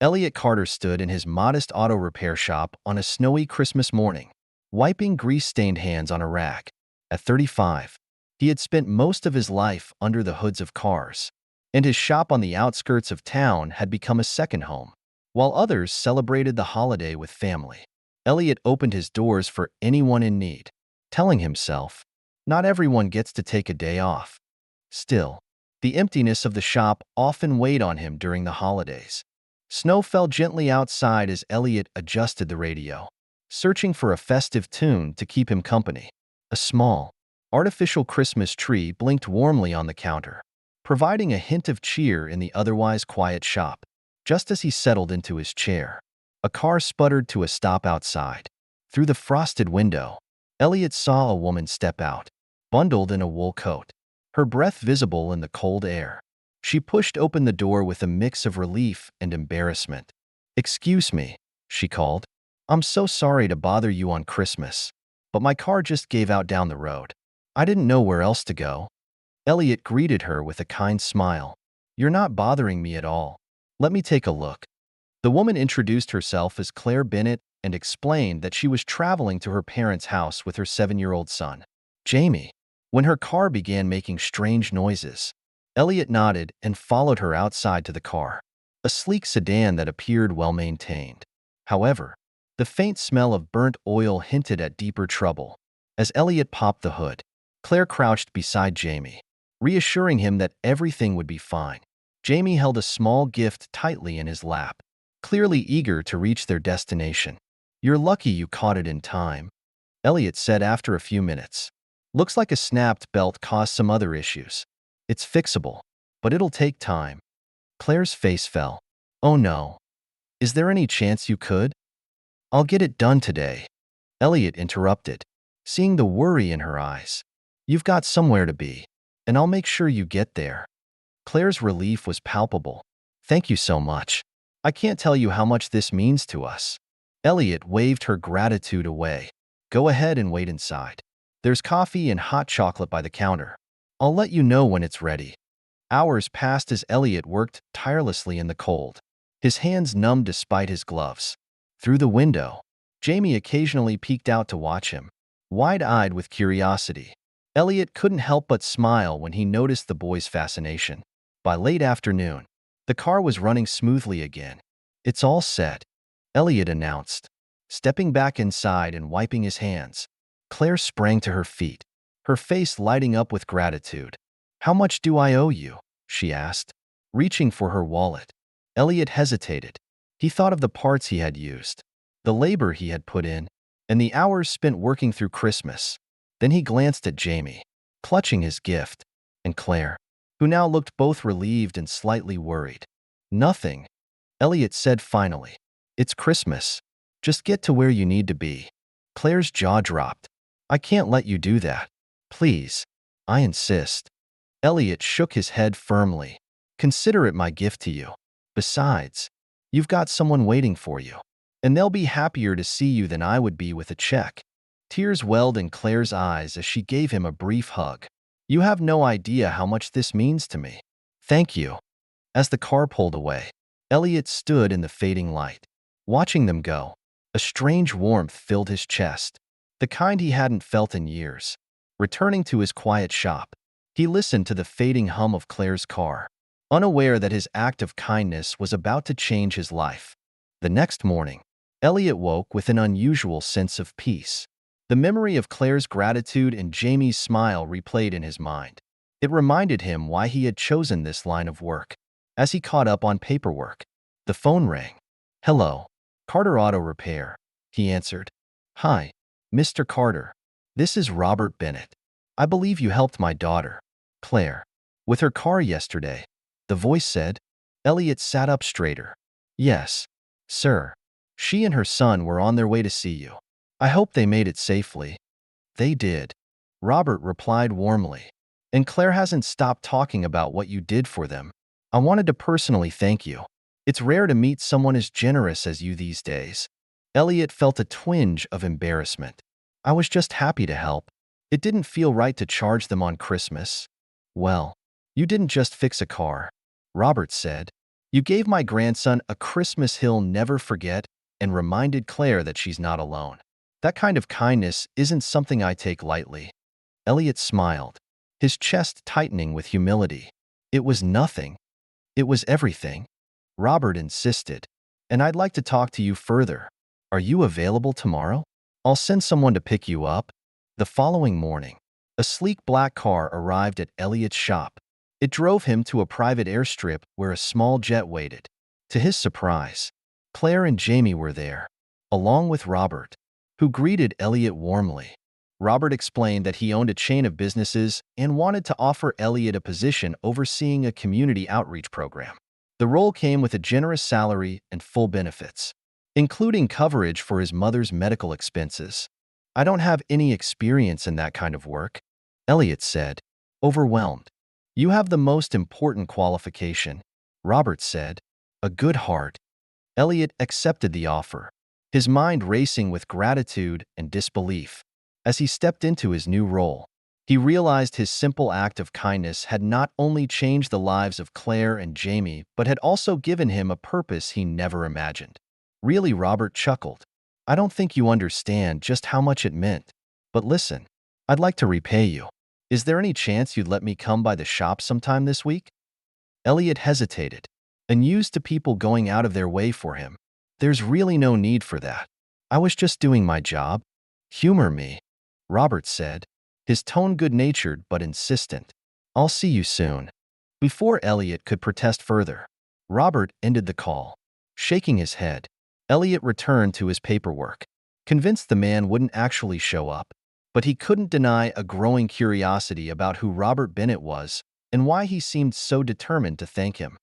Elliot Carter stood in his modest auto repair shop on a snowy Christmas morning, wiping grease-stained hands on a rack. At 35, he had spent most of his life under the hoods of cars, and his shop on the outskirts of town had become a second home. While others celebrated the holiday with family, Elliot opened his doors for anyone in need, telling himself, not everyone gets to take a day off. Still, the emptiness of the shop often weighed on him during the holidays. Snow fell gently outside as Elliot adjusted the radio, searching for a festive tune to keep him company. A small, artificial Christmas tree blinked warmly on the counter, providing a hint of cheer in the otherwise quiet shop. Just as he settled into his chair, a car sputtered to a stop outside. Through the frosted window, Elliot saw a woman step out, bundled in a wool coat, her breath visible in the cold air. She pushed open the door with a mix of relief and embarrassment. "Excuse me," she called. "I'm so sorry to bother you on Christmas, but my car just gave out down the road. I didn't know where else to go." Elliot greeted her with a kind smile. "You're not bothering me at all. Let me take a look." The woman introduced herself as Claire Bennett and explained that she was traveling to her parents' house with her 7-year-old son, Jamie. When her car began making strange noises, Elliot nodded and followed her outside to the car, a sleek sedan that appeared well-maintained. However, the faint smell of burnt oil hinted at deeper trouble. As Elliot popped the hood, Claire crouched beside Jamie, reassuring him that everything would be fine. Jamie held a small gift tightly in his lap, clearly eager to reach their destination. "You're lucky you caught it in time," Elliot said after a few minutes. "Looks like a snapped belt caused some other issues. It's fixable, but it'll take time." Claire's face fell. "Oh no. Is there any chance you could?" "I'll get it done today," Elliot interrupted, seeing the worry in her eyes. "You've got somewhere to be, and I'll make sure you get there." Claire's relief was palpable. "Thank you so much. I can't tell you how much this means to us." Elliot waved her gratitude away. "Go ahead and wait inside. There's coffee and hot chocolate by the counter. I'll let you know when it's ready." Hours passed as Elliot worked tirelessly in the cold, his hands numb despite his gloves. Through the window, Jamie occasionally peeked out to watch him, wide-eyed with curiosity. Elliot couldn't help but smile when he noticed the boy's fascination. By late afternoon, the car was running smoothly again. "It's all set," Elliot announced, stepping back inside and wiping his hands. Claire sprang to her feet, her face lighting up with gratitude. "How much do I owe you?" she asked, reaching for her wallet. Elliot hesitated. He thought of the parts he had used, the labor he had put in, and the hours spent working through Christmas. Then he glanced at Jamie, clutching his gift, and Claire, who now looked both relieved and slightly worried. "Nothing," Elliot said finally. "It's Christmas. Just get to where you need to be." Claire's jaw dropped. "I can't let you do that. Please. I insist." Elliot shook his head firmly. "Consider it my gift to you. Besides, you've got someone waiting for you, and they'll be happier to see you than I would be with a check." Tears welled in Claire's eyes as she gave him a brief hug. "You have no idea how much this means to me." "Thank you." As the car pulled away, Elliot stood in the fading light, watching them go. A strange warmth filled his chest, the kind he hadn't felt in years. Returning to his quiet shop, he listened to the fading hum of Claire's car, unaware that his act of kindness was about to change his life. The next morning, Elliot woke with an unusual sense of peace. The memory of Claire's gratitude and Jamie's smile replayed in his mind. It reminded him why he had chosen this line of work. As he caught up on paperwork, the phone rang. "Hello, Carter Auto Repair," he answered. "Hi, Mr. Carter. This is Robert Bennett. I believe you helped my daughter, Claire, with her car yesterday," the voice said. Elliot sat up straighter. "Yes, sir. She and her son were on their way to see you. I hope they made it safely." "They did," Robert replied warmly. "And Claire hasn't stopped talking about what you did for them. I wanted to personally thank you. It's rare to meet someone as generous as you these days." Elliot felt a twinge of embarrassment. "I was just happy to help. It didn't feel right to charge them on Christmas." "Well, you didn't just fix a car," Robert said. You gave my grandson a Christmas he'll never forget and reminded Claire that she's not alone. That kind of kindness isn't something I take lightly. Elliot smiled, his chest tightening with humility. It was nothing. It was everything. Robert insisted. And I'd like to talk to you further. Are you available tomorrow? I'll send someone to pick you up. The following morning, a sleek black car arrived at Elliot's shop. It drove him to a private airstrip where a small jet waited. To his surprise, Claire and Jamie were there, along with Robert, who greeted Elliot warmly. Robert explained that he owned a chain of businesses and wanted to offer Elliot a position overseeing a community outreach program. The role came with a generous salary and full benefits, including coverage for his mother's medical expenses. I don't have any experience in that kind of work, Elliot said, overwhelmed. You have the most important qualification, Robert said, a good heart. Elliot accepted the offer, his mind racing with gratitude and disbelief. As he stepped into his new role, he realized his simple act of kindness had not only changed the lives of Claire and Jamie, but had also given him a purpose he never imagined. Really, Robert chuckled. I don't think you understand just how much it meant. But listen, I'd like to repay you. Is there any chance you'd let me come by the shop sometime this week? Elliot hesitated, unused to people going out of their way for him. There's really no need for that. I was just doing my job. Humor me, Robert said, his tone good-natured but insistent. I'll see you soon. Before Elliot could protest further, Robert ended the call. Shaking his head, Elliot returned to his paperwork, convinced the man wouldn't actually show up. But he couldn't deny a growing curiosity about who Robert Bennett was and why he seemed so determined to thank him.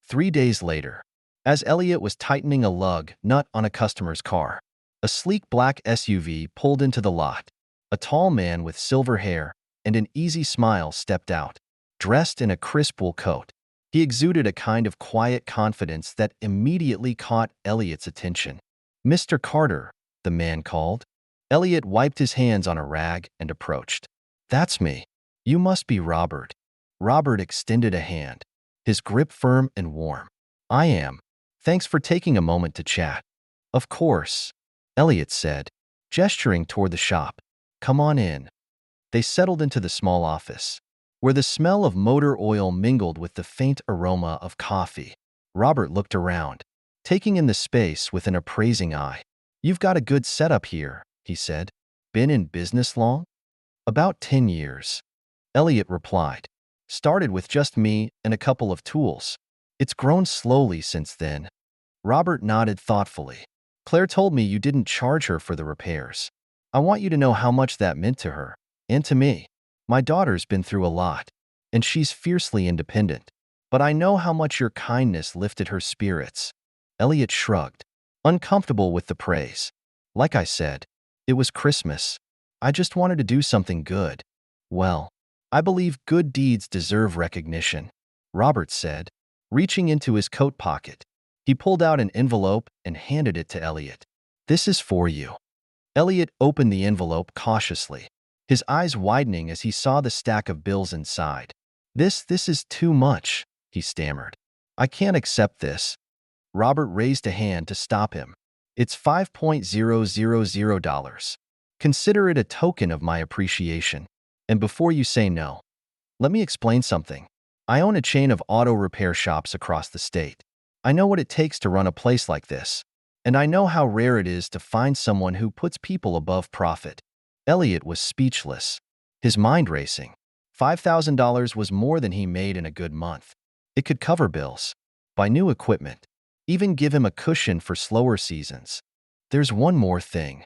3 days later, as Elliot was tightening a lug nut on a customer's car, a sleek black SUV pulled into the lot. A tall man with silver hair and an easy smile stepped out, dressed in a crisp wool coat. He exuded a kind of quiet confidence that immediately caught Elliot's attention. Mr. Carter, the man called. Elliot wiped his hands on a rag and approached. That's me. You must be Robert. Robert extended a hand, his grip firm and warm. I am. Thanks for taking a moment to chat. Of course, Elliot said, gesturing toward the shop. Come on in. They settled into the small office, where the smell of motor oil mingled with the faint aroma of coffee. Robert looked around, taking in the space with an appraising eye. You've got a good setup here, he said. Been in business long? About 10 years, Elliot replied. Started with just me and a couple of tools. It's grown slowly since then. Robert nodded thoughtfully. Claire told me you didn't charge her for the repairs. I want you to know how much that meant to her, and to me. My daughter's been through a lot, and she's fiercely independent. But I know how much your kindness lifted her spirits. Elliot shrugged, uncomfortable with the praise. Like I said, it was Christmas. I just wanted to do something good. Well, I believe good deeds deserve recognition, Robert said, reaching into his coat pocket. He pulled out an envelope and handed it to Elliot. This is for you. Elliot opened the envelope cautiously, his eyes widening as he saw the stack of bills inside. This is too much, he stammered. I can't accept this. Robert raised a hand to stop him. It's $5,000. Consider it a token of my appreciation. And before you say no, let me explain something. I own a chain of auto repair shops across the state. I know what it takes to run a place like this. And I know how rare it is to find someone who puts people above profit. Elliot was speechless, his mind racing. $5,000 was more than he made in a good month. It could cover bills, buy new equipment, even give him a cushion for slower seasons. There's one more thing,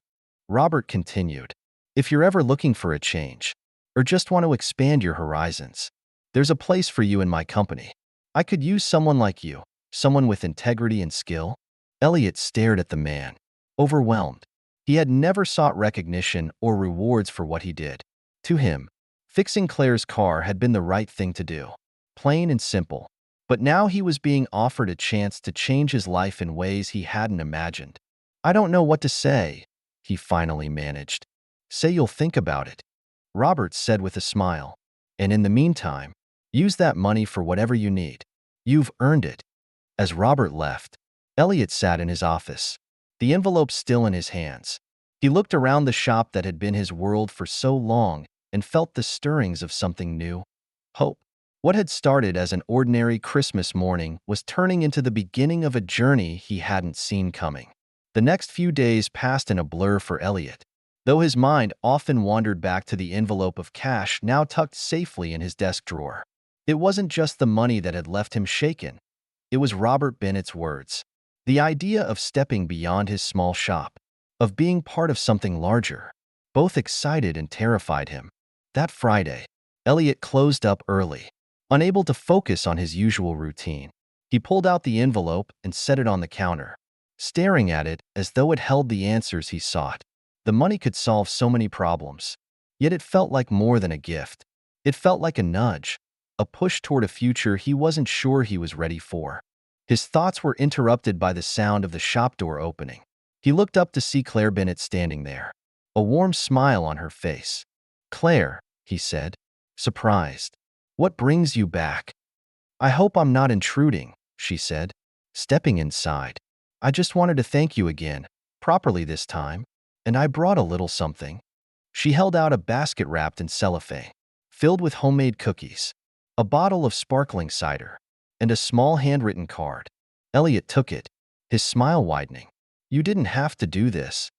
Robert continued. If you're ever looking for a change, or just want to expand your horizons, there's a place for you in my company. I could use someone like you, someone with integrity and skill. Elliot stared at the man, overwhelmed. He had never sought recognition or rewards for what he did. To him, fixing Claire's car had been the right thing to do, plain and simple. But now he was being offered a chance to change his life in ways he hadn't imagined. I don't know what to say, he finally managed. Say you'll think about it, Robert said with a smile. And in the meantime, use that money for whatever you need. You've earned it. As Robert left, Elliot sat in his office, the envelope still in his hands. He looked around the shop that had been his world for so long and felt the stirrings of something new. Hope. What had started as an ordinary Christmas morning was turning into the beginning of a journey he hadn't seen coming. The next few days passed in a blur for Elliot, though his mind often wandered back to the envelope of cash now tucked safely in his desk drawer. It wasn't just the money that had left him shaken. It was Robert Bennett's words. The idea of stepping beyond his small shop, of being part of something larger, both excited and terrified him. That Friday, Elliot closed up early. Unable to focus on his usual routine, he pulled out the envelope and set it on the counter, staring at it as though it held the answers he sought. The money could solve so many problems, yet it felt like more than a gift. It felt like a nudge, a push toward a future he wasn't sure he was ready for. His thoughts were interrupted by the sound of the shop door opening. He looked up to see Claire Bennett standing there, a warm smile on her face. "Claire," he said, surprised. "What brings you back?" "I hope I'm not intruding," she said, stepping inside. "I just wanted to thank you again, properly this time, and I brought a little something." She held out a basket wrapped in cellophane, filled with homemade cookies, a bottle of sparkling cider, and a small handwritten card. Elliot took it, his smile widening. "You didn't have to do this."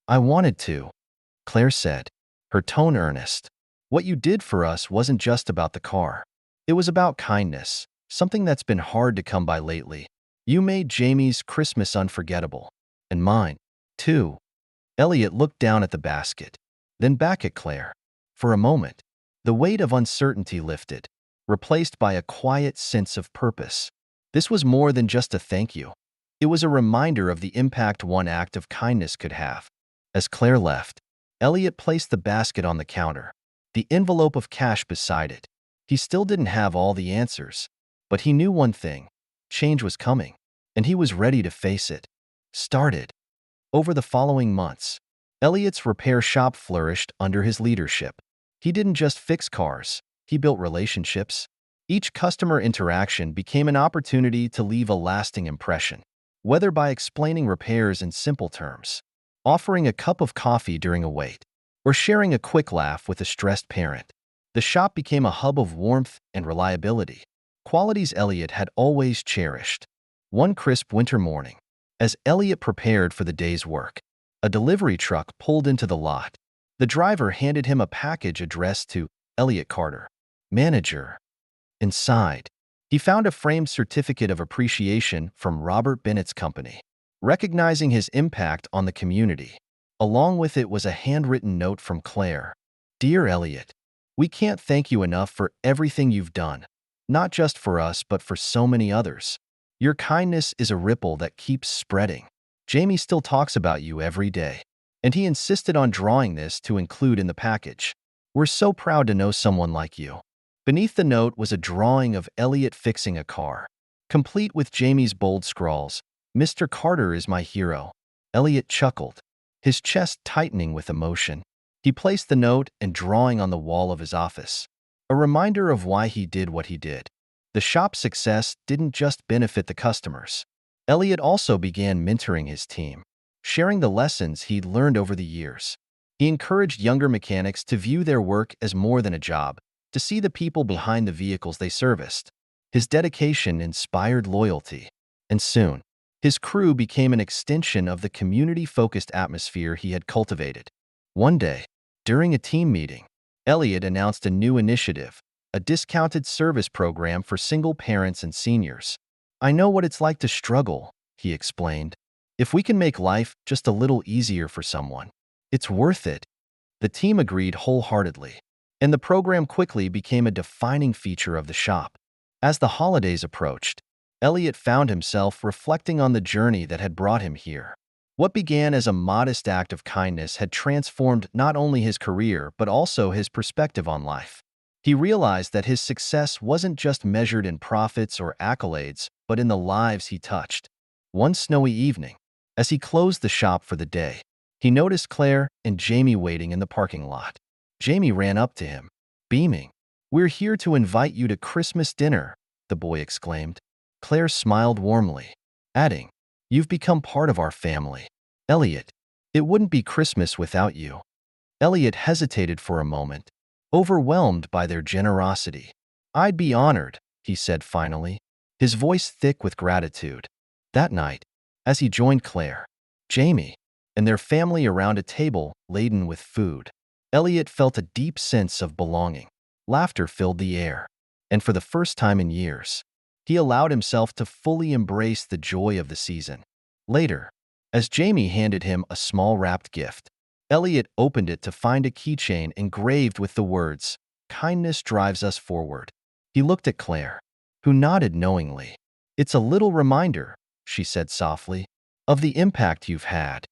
"I wanted to," Claire said, her tone earnest. "What you did for us wasn't just about the car. It was about kindness, something that's been hard to come by lately. You made Jamie's Christmas unforgettable. And mine, too." Elliot looked down at the basket, then back at Claire. For a moment, the weight of uncertainty lifted, replaced by a quiet sense of purpose. This was more than just a thank you. It was a reminder of the impact one act of kindness could have. As Claire left, Elliot placed the basket on the counter, the envelope of cash beside it. He still didn't have all the answers, but he knew one thing: change was coming, and he was ready to face it. Started. Over the following months, Elliot's repair shop flourished under his leadership. He didn't just fix cars, he built relationships. Each customer interaction became an opportunity to leave a lasting impression, whether by explaining repairs in simple terms, offering a cup of coffee during a wait, or sharing a quick laugh with a stressed parent. The shop became a hub of warmth and reliability, qualities Elliot had always cherished. One crisp winter morning, as Elliot prepared for the day's work, a delivery truck pulled into the lot. The driver handed him a package addressed to Elliot Carter, manager. Inside, he found a framed certificate of appreciation from Robert Bennett's company, recognizing his impact on the community. Along with it was a handwritten note from Claire. "Dear Elliot, we can't thank you enough for everything you've done, not just for us but for so many others. Your kindness is a ripple that keeps spreading. Jamie still talks about you every day, and he insisted on drawing this to include in the package. We're so proud to know someone like you." Beneath the note was a drawing of Elliot fixing a car, complete with Jamie's bold scrawls, "Mr. Carter is my hero." Elliot chuckled, his chest tightening with emotion. He placed the note and drawing on the wall of his office, a reminder of why he did what he did. The shop's success didn't just benefit the customers. Elliot also began mentoring his team, sharing the lessons he'd learned over the years. He encouraged younger mechanics to view their work as more than a job, to see the people behind the vehicles they serviced. His dedication inspired loyalty, and soon, his crew became an extension of the community-focused atmosphere he had cultivated. One day, during a team meeting, Elliot announced a new initiative, a discounted service program for single parents and seniors. "I know what it's like to struggle," he explained. "If we can make life just a little easier for someone, it's worth it." The team agreed wholeheartedly, and the program quickly became a defining feature of the shop. As the holidays approached, Elliot found himself reflecting on the journey that had brought him here. What began as a modest act of kindness had transformed not only his career but also his perspective on life. He realized that his success wasn't just measured in profits or accolades, but in the lives he touched. One snowy evening, as he closed the shop for the day, he noticed Claire and Jamie waiting in the parking lot. Jamie ran up to him, beaming. "We're here to invite you to Christmas dinner," the boy exclaimed. Claire smiled warmly, adding, "You've become part of our family. Elliot, it wouldn't be Christmas without you." Elliot hesitated for a moment, overwhelmed by their generosity. "I'd be honored," he said finally, his voice thick with gratitude. That night, as he joined Claire, Jamie, and their family around a table laden with food, Elliot felt a deep sense of belonging. Laughter filled the air, and for the first time in years, he allowed himself to fully embrace the joy of the season. Later, as Jamie handed him a small wrapped gift, Elliot opened it to find a keychain engraved with the words, "Kindness drives us forward." He looked at Claire, who nodded knowingly. "It's a little reminder," she said softly, "of the impact you've had."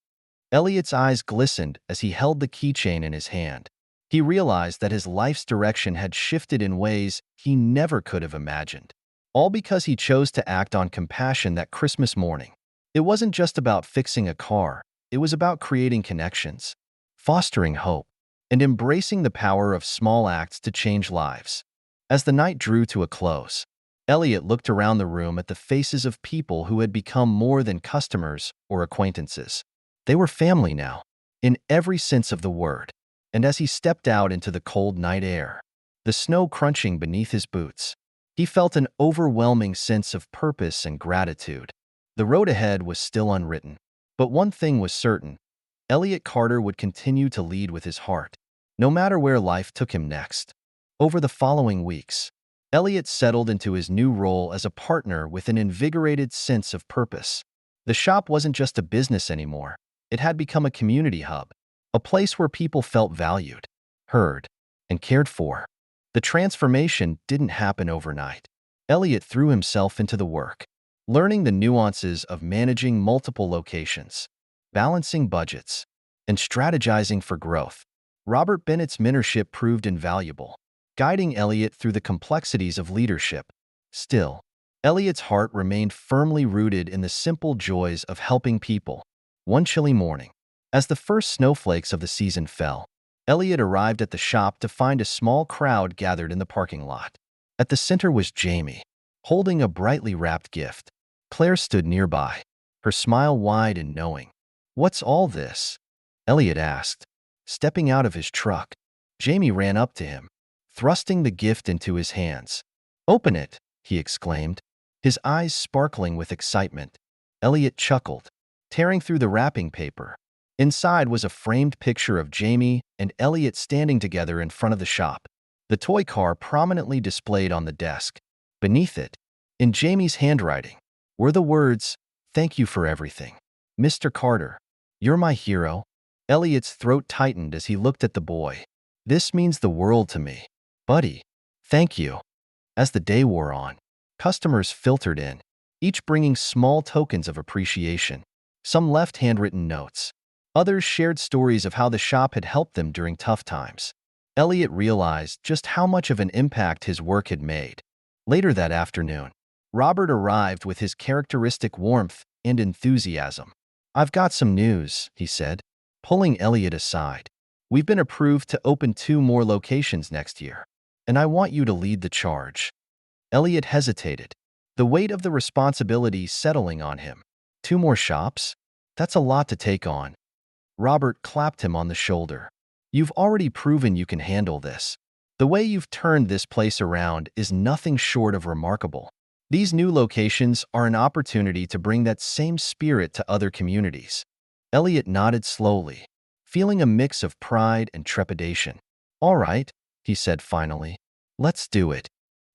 Elliot's eyes glistened as he held the keychain in his hand. He realized that his life's direction had shifted in ways he never could have imagined, all because he chose to act on compassion that Christmas morning. It wasn't just about fixing a car, it was about creating connections, fostering hope, and embracing the power of small acts to change lives. As the night drew to a close, Elliot looked around the room at the faces of people who had become more than customers or acquaintances. They were family now, in every sense of the word. And as he stepped out into the cold night air, the snow crunching beneath his boots, he felt an overwhelming sense of purpose and gratitude. The road ahead was still unwritten, but one thing was certain: Elliot Carter would continue to lead with his heart, no matter where life took him next. Over the following weeks, Elliot settled into his new role as a partner with an invigorated sense of purpose. The shop wasn't just a business anymore. It had become a community hub, a place where people felt valued, heard, and cared for. The transformation didn't happen overnight. Elliot threw himself into the work, learning the nuances of managing multiple locations, balancing budgets, and strategizing for growth. Robert Bennett's mentorship proved invaluable, guiding Elliot through the complexities of leadership. Still, Elliot's heart remained firmly rooted in the simple joys of helping people. One chilly morning, as the first snowflakes of the season fell, Elliot arrived at the shop to find a small crowd gathered in the parking lot. At the center was Jamie, holding a brightly wrapped gift. Claire stood nearby, her smile wide and knowing. "What's all this?" Elliot asked. Stepping out of his truck, Jamie ran up to him, thrusting the gift into his hands. "Open it," he exclaimed, his eyes sparkling with excitement. Elliot chuckled, tearing through the wrapping paper. Inside was a framed picture of Jamie and Elliot standing together in front of the shop, the toy car prominently displayed on the desk. Beneath it, in Jamie's handwriting, were the words, "Thank you for everything. Mr. Carter, you're my hero." Elliot's throat tightened as he looked at the boy. "This means the world to me, buddy. Thank you." As the day wore on, customers filtered in, each bringing small tokens of appreciation. Some left handwritten notes. Others shared stories of how the shop had helped them during tough times. Elliot realized just how much of an impact his work had made. Later that afternoon, Robert arrived with his characteristic warmth and enthusiasm. "I've got some news," he said, pulling Elliot aside. "We've been approved to open 2 more locations next year, and I want you to lead the charge." Elliot hesitated, the weight of the responsibility settling on him. 2 more shops? That's a lot to take on. Robert clapped him on the shoulder. "You've already proven you can handle this. The way you've turned this place around is nothing short of remarkable. These new locations are an opportunity to bring that same spirit to other communities." Elliot nodded slowly, feeling a mix of pride and trepidation. "All right," he said finally. "Let's do it."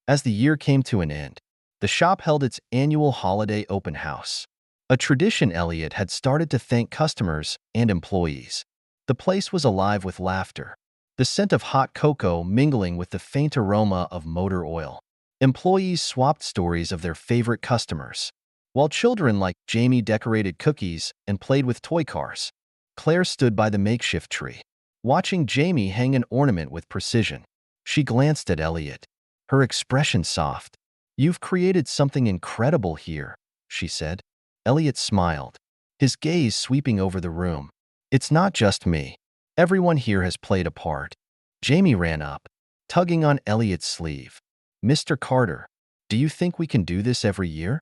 As the year came to an end, the shop held its annual holiday open house, a tradition Elliot had started to thank customers and employees. The place was alive with laughter, the scent of hot cocoa mingling with the faint aroma of motor oil. Employees swapped stories of their favorite customers, while children like Jamie decorated cookies and played with toy cars. Claire stood by the makeshift tree, watching Jamie hang an ornament with precision. She glanced at Elliot, her expression soft. "You've created something incredible here," she said. Elliot smiled, his gaze sweeping over the room. "It's not just me. Everyone here has played a part." Jamie ran up, tugging on Elliot's sleeve. "Mr. Carter, Do you think we can do this every year?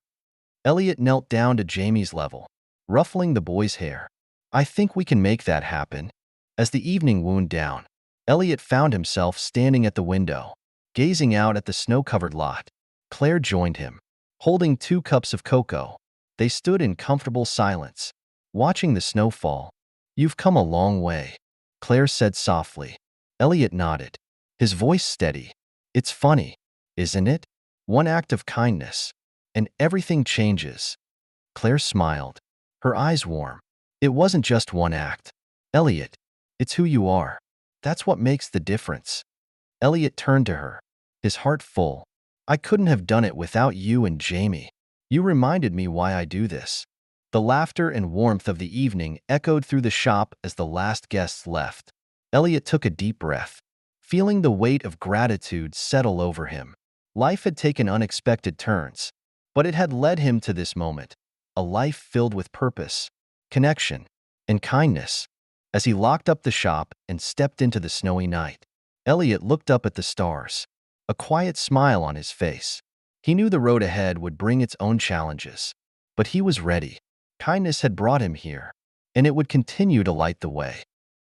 Elliot knelt down to Jamie's level, ruffling the boy's hair. I think we can make that happen. As the evening wound down, Elliot found himself standing at the window, gazing out at the snow-covered lot. Claire joined him, holding 2 cups of cocoa. They stood in comfortable silence, watching the snow fall. You've come a long way, Claire said softly. Elliot nodded, his voice steady. It's funny, isn't it? One act of kindness, and everything changes. Claire smiled, her eyes warm. It wasn't just one act, Elliot. It's who you are. That's what makes the difference. Elliot turned to her, his heart full. I couldn't have done it without you and Jamie. You reminded me why I do this. The laughter and warmth of the evening echoed through the shop as the last guests left. Elliot took a deep breath, feeling the weight of gratitude settle over him. Life had taken unexpected turns, but it had led him to this moment, a life filled with purpose, connection, and kindness. As he locked up the shop and stepped into the snowy night, Elliot looked up at the stars, a quiet smile on his face. He knew the road ahead would bring its own challenges, but he was ready. Kindness had brought him here, and it would continue to light the way.